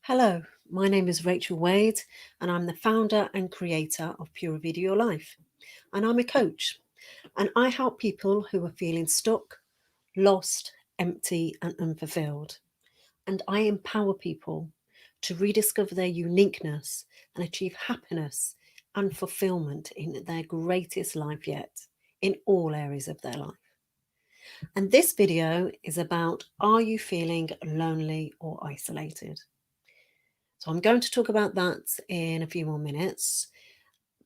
Hello, my name is Rachel Wade, and I'm the founder and creator of Pura Vida Your Life. And I'm a coach, and I help people who are feeling stuck, lost, empty, and unfulfilled. And I empower people to rediscover their uniqueness and achieve happiness and fulfillment in their greatest life yet, in all areas of their life. And this video is about, are you feeling lonely or isolated? So I'm going to talk about that in a few more minutes.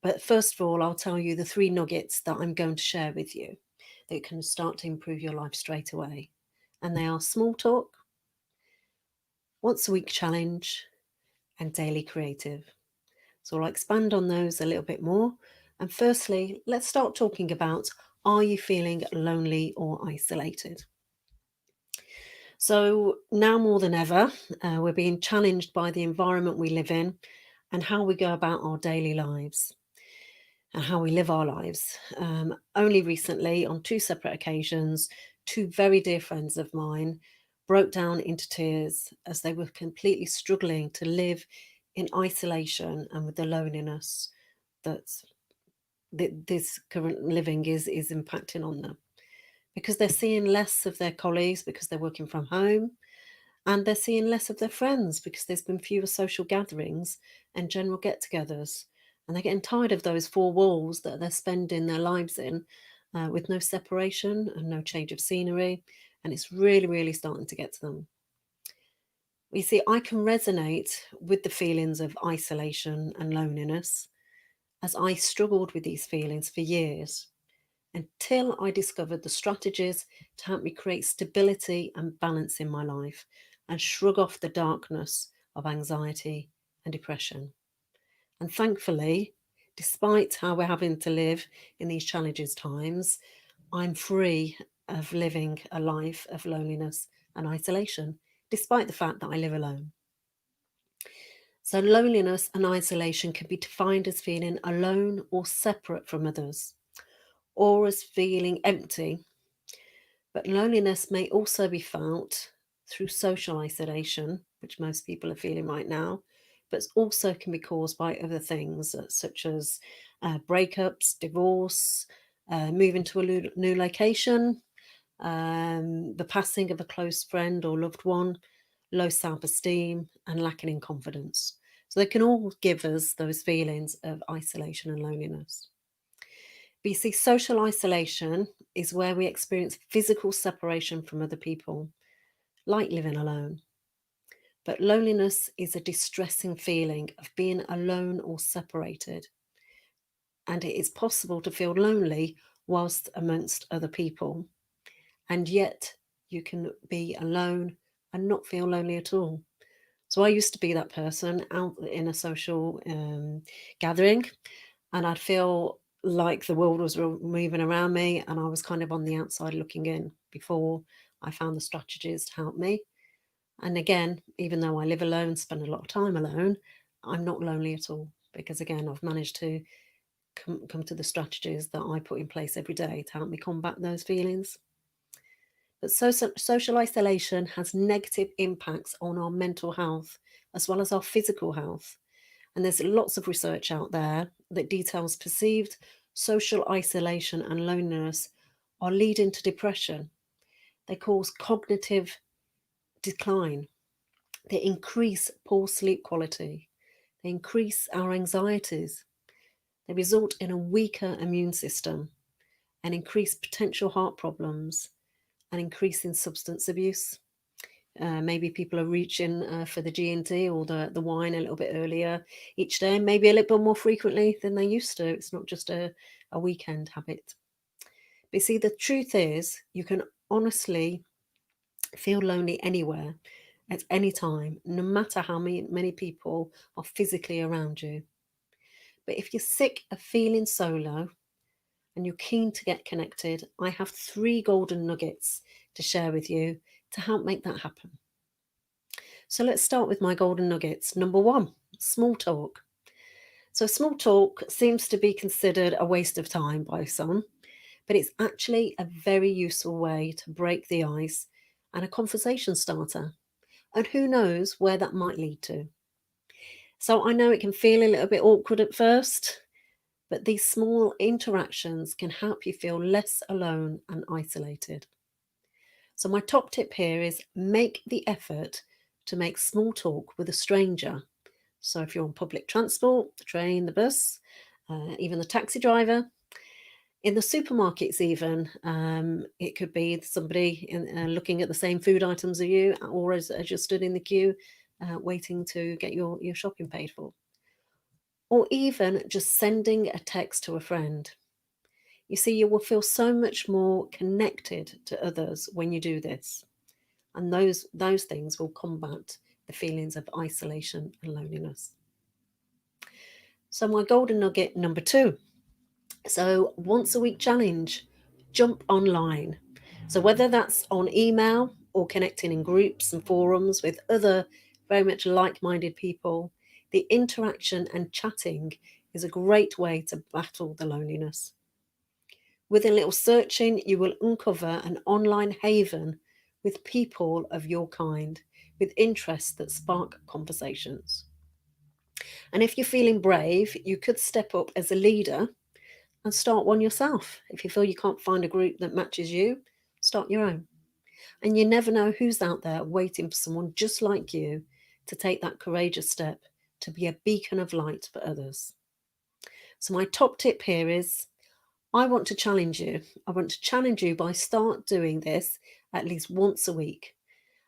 But first of all, I'll tell you the 3 nuggets that I'm going to share with you that can start to improve your life straight away. And they are small talk, once a week challenge, and daily creative. So I'll expand on those a little bit more. And firstly, let's start talking about, are you feeling lonely or isolated? So now more than ever, we're being challenged by the environment we live in and how we go about our daily lives and how we live our lives. Only recently, on 2 separate occasions, 2 very dear friends of mine broke down into tears as they were completely struggling to live in isolation and with the loneliness that this current living is impacting on them, because they're seeing less of their colleagues because they're working from home, and they're seeing less of their friends because there's been fewer social gatherings and general get-togethers, and they're getting tired of those 4 walls that they're spending their lives in, with no separation and no change of scenery, and it's really, really starting to get to them. You see, I can resonate with the feelings of isolation and loneliness, as I struggled with these feelings for years until I discovered the strategies to help me create stability and balance in my life and shrug off the darkness of anxiety and depression. And thankfully, despite how we're having to live in these challenges times, I'm free of living a life of loneliness and isolation, despite the fact that I live alone. So, loneliness and isolation can be defined as feeling alone or separate from others, or as feeling empty. But loneliness may also be felt through social isolation, which most people are feeling right now, but also can be caused by other things, such as breakups, divorce, moving to a new location, the passing of a close friend or loved one, low self esteem, and lacking in confidence. So they can all give us those feelings of isolation and loneliness. But you see, social isolation is where we experience physical separation from other people, like living alone. But loneliness is a distressing feeling of being alone or separated. And it is possible to feel lonely whilst amongst other people. And yet you can be alone and not feel lonely at all. So I used to be that person out in a social gathering, and I'd feel like the world was moving around me, and I was kind of on the outside looking in before I found the strategies to help me. And again, even though I live alone, spend a lot of time alone, I'm not lonely at all, because again, I've managed to come to the strategies that I put in place every day to help me combat those feelings. But social isolation has negative impacts on our mental health as well as our physical health. And there's lots of research out there that details perceived social isolation and loneliness are leading to depression. They cause cognitive decline. They increase poor sleep quality. They increase our anxieties. They result in a weaker immune system and increase potential heart problems and increase in substance abuse. Maybe people are reaching for the G&T or the wine a little bit earlier each day, maybe a little bit more frequently than they used to. It's not just a weekend habit. But you see, the truth is, you can honestly feel lonely anywhere, at any time, no matter how many people are physically around you. But if you're sick of feeling solo and you're keen to get connected, I have 3 golden nuggets to share with you to help make that happen. So let's start with my golden nuggets. Number 1, small talk. So small talk seems to be considered a waste of time by some, but it's actually a very useful way to break the ice and a conversation starter. And who knows where that might lead to. So I know it can feel a little bit awkward at first, but these small interactions can help you feel less alone and isolated. So my top tip here is make the effort to make small talk with a stranger. So if you're on public transport, the train, the bus, even the taxi driver, in the supermarkets even, it could be somebody looking at the same food items as you, or as you're stood in the queue waiting to get your shopping paid for. Or even just sending a text to a friend. You see, you will feel so much more connected to others when you do this. And those things will combat the feelings of isolation and loneliness. So my golden nugget number 2. So once a week challenge, jump online. So whether that's on email or connecting in groups and forums with other very much like-minded people, the interaction and chatting is a great way to battle the loneliness. With a little searching, you will uncover an online haven with people of your kind, with interests that spark conversations. And if you're feeling brave, you could step up as a leader and start one yourself. If you feel you can't find a group that matches you, start your own. And you never know who's out there waiting for someone just like you to take that courageous step to be a beacon of light for others. So my top tip here is I want to challenge you. I want to challenge you by start doing this at least once a week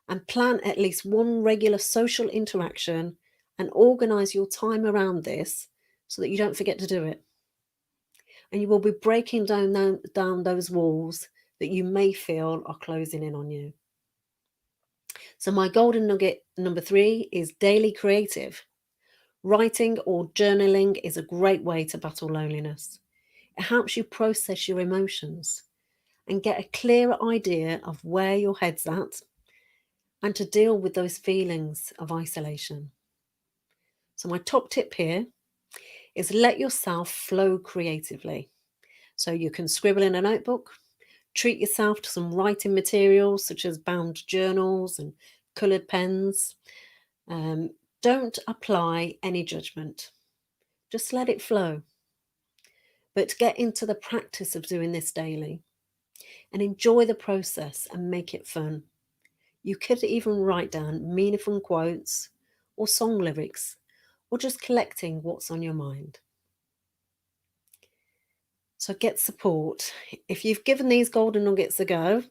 and plan at least one regular social interaction and organize your time around this so that you don't forget to do it. And you will be breaking down those walls that you may feel are closing in on you. So my golden nugget number 3 is daily creative. Writing or journaling is a great way to battle loneliness. It helps you process your emotions and get a clearer idea of where your head's at and to deal with those feelings of isolation. So my top tip here is let yourself flow creatively. So you can scribble in a notebook, treat yourself to some writing materials such as bound journals and coloured pens. Don't apply any judgment. Just let it flow. But get into the practice of doing this daily and enjoy the process and make it fun. You could even write down meaningful quotes or song lyrics or just collecting what's on your mind. So get support. If you've given these golden nuggets a go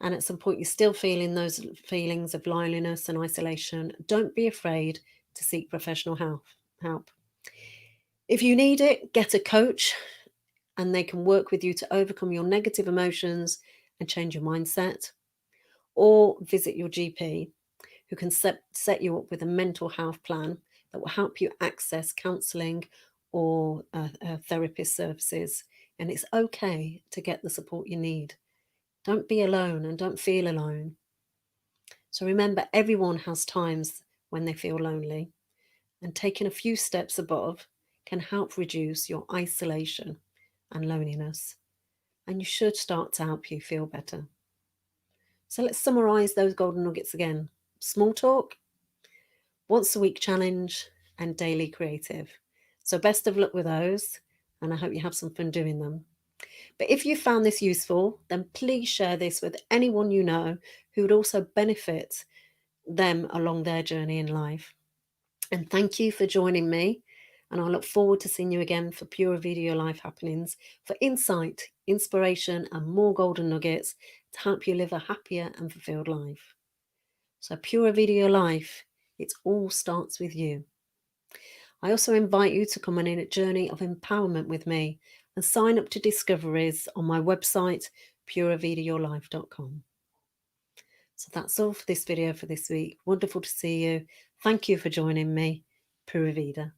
and at some point you're still feeling those feelings of loneliness and isolation, don't be afraid to seek professional help. If you need it, get a coach and they can work with you to overcome your negative emotions and change your mindset. Or visit your GP who can set you up with a mental health plan that will help you access counselling or therapist services. And it's okay to get the support you need. Don't be alone and don't feel alone. So remember, everyone has times when they feel lonely, and taking a few steps above can help reduce your isolation and loneliness. And you should start to help you feel better. So let's summarize those golden nuggets again. Small talk, once a week challenge, and daily creative. So best of luck with those, and I hope you have some fun doing them. But if you found this useful, then please share this with anyone you know who would also benefit them along their journey in life. And thank you for joining me. And I look forward to seeing you again for Pura Vida Your Life happenings, for insight, inspiration, and more golden nuggets to help you live a happier and fulfilled life. So Pura Vida Your Life, it all starts with you. I also invite you to come on in a journey of empowerment with me and sign up to discoveries on my website, puravidayourlife.com. So that's all for this video for this week. Wonderful to see you. Thank you for joining me. Pura Vida.